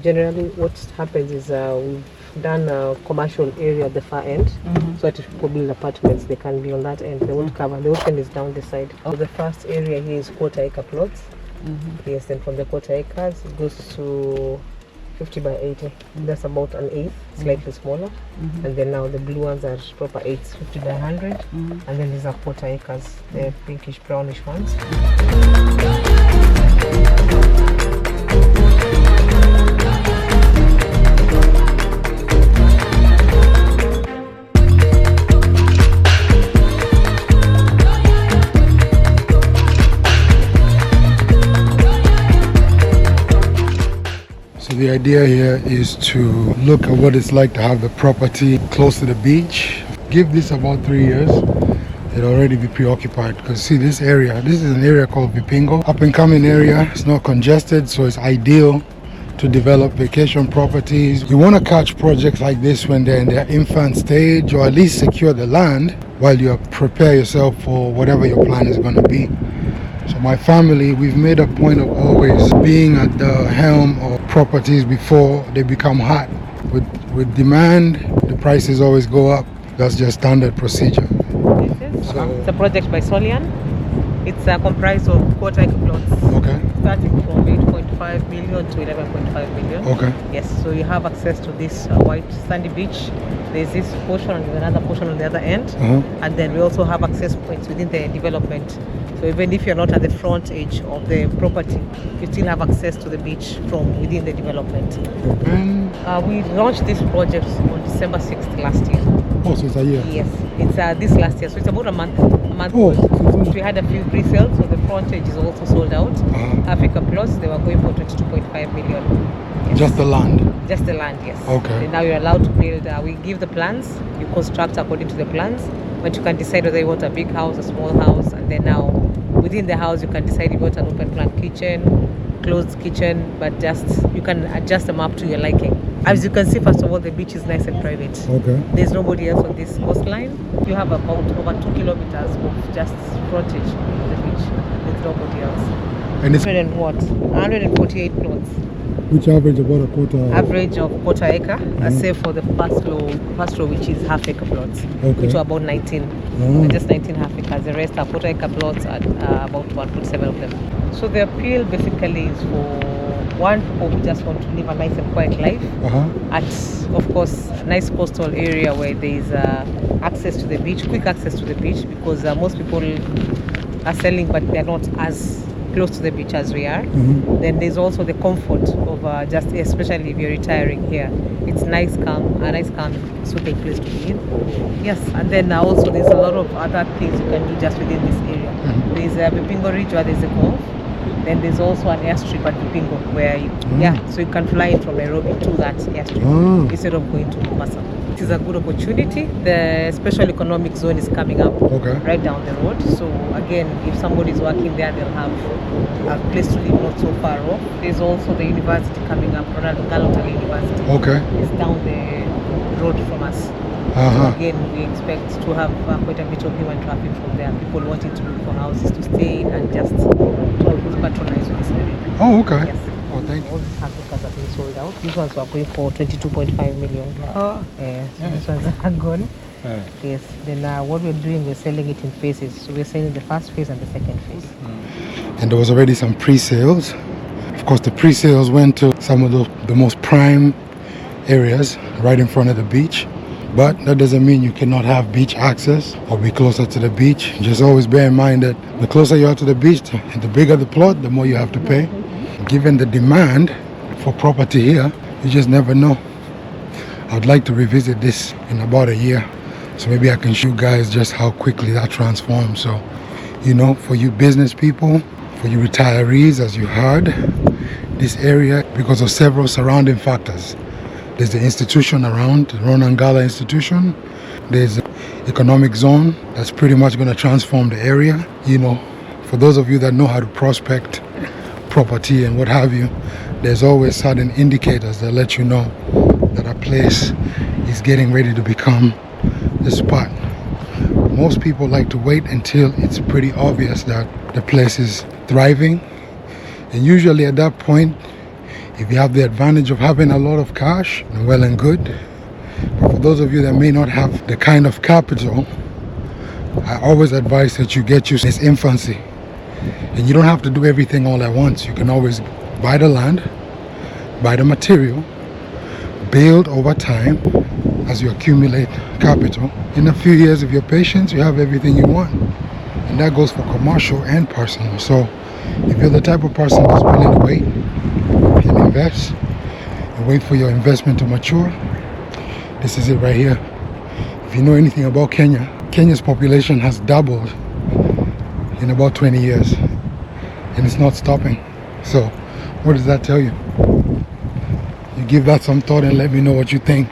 generally what happens is we've done a commercial area at the far end, so that if people build apartments, they can be on that end. They won't cover. The ocean is down the side. So the first area here is quarter-acre plots. Yes, then from the quarter acres it goes to 50 by 80. That's about an eighth, slightly smaller. And then now the blue ones are proper eighths, 50 by 100. And then these are quarter acres, the pinkish brownish ones. The idea here is to look at what it's like to have the property close to the beach. Give this about 3 years, it'll already be preoccupied. Because see, this is an area called Vipingo, up and coming area. It's not congested, so it's ideal to develop vacation properties. You want to catch projects like this when they're in their infant stage, or at least secure the land while you prepare yourself for whatever your plan is going to be. So my family, we've made a point of always being at the helm of properties before they become hot. With demand, the prices always go up. That's just standard procedure. It's a project by Solian. It's comprised of quarter-acre plots. Okay. Starting from 8.5 million to 11.5 million. Okay. Yes, so you have access to this white sandy beach. There's this portion and another portion on the other end. And then we also have access points within the development. So even if you're not at the front edge of the property, you still have access to the beach from within the development. We launched this project on December 6th last year. Oh, so it's a year? Yes, it's this last year, so it's about a month old. We had a few pre-sales, so the front edge is also sold out. Africa Plus, they were going for 22.5 million. Yes. Just the land? Just the land, yes. Okay. And now you're allowed to build, we give the plans, you construct according to the plans, but you can decide whether you want a big house, a small house, and then now within the house you can decide if you want an open plan kitchen, closed kitchen, but just you can adjust them up to your liking. As you can see, first of all, the beach is nice and private. Okay. There's nobody else on this coastline. You have about over 2 kilometers of just frontage on the beach. There's nobody else. And it's 148 plots. Which average about a quarter? Average of quarter acre, save for the first row, which is half acre plots, which are about 19. Just 19 half acres. The rest are quarter acre plots at about 1.7 of them. So the appeal basically is for people who just want to live a nice and quiet life at, of course, a nice coastal area where there is access to the beach, quick access to the beach, because most people are selling, but they're not as close to the beach as we are. Then there's also the comfort of just, especially if you're retiring here, it's a nice calm soothing place to be in. Yes, and then also there's a lot of other things you can do just within this area. There's a Vipingo Ridge where there's a golf. Then there's also an airstrip at Vipingo where so you can fly in from Nairobi to that airstrip instead of going to Mombasa. It is a good opportunity. The special economic zone is coming up right down the road. So again, if somebody is working there, they'll have a place to live not so far off. There's also the university coming up, Ronald Gallup University. It's down the road from us. So again, we expect to have quite a bit of human traffic from there. People wanting to look for houses to stay in and just to patronize this area. Oh, okay. Yes. Oh, thank you. All these handbooks are being sold out. These ones were going for 22.5 million. These ones are gone. Yes. Then what we're doing, we're selling it in phases. So we're selling the first phase and the second phase. And there was already some pre-sales. Of course, the pre-sales went to some of the most prime areas right in front of the beach. But that doesn't mean you cannot have beach access or be closer to the beach. Just always bear in mind that the closer you are to the beach, the bigger the plot, the more you have to pay. Given the demand for property here, you just never know. I'd like to revisit this in about a year. So maybe I can show you guys just how quickly that transforms. So, you know, for you business people, for you retirees, as you heard, this area, because of several surrounding factors. There's the institution around, the Ronangala institution. There's an economic zone that's pretty much going to transform the area. You know, for those of you that know how to prospect property and what have you, there's always certain indicators that let you know that a place is getting ready to become the spot. Most people like to wait until it's pretty obvious that the place is thriving. And usually at that point, If you have the advantage of having a lot of cash, then well and good. But for those of you that may not have the kind of capital, I always advise that you get used to its infancy. And you don't have to do everything all at once. You can always buy the land, buy the material, build over time as you accumulate capital. In a few years, if you're patient, you have everything you want. And that goes for commercial and personal. So if you're the type of person that's willing to wait and invest and wait for your investment to mature, this is it right here. If you know anything about Kenya, Kenya's population has doubled in about 20 years and it's not stopping. So what does that tell you? You give that some thought and let me know what you think.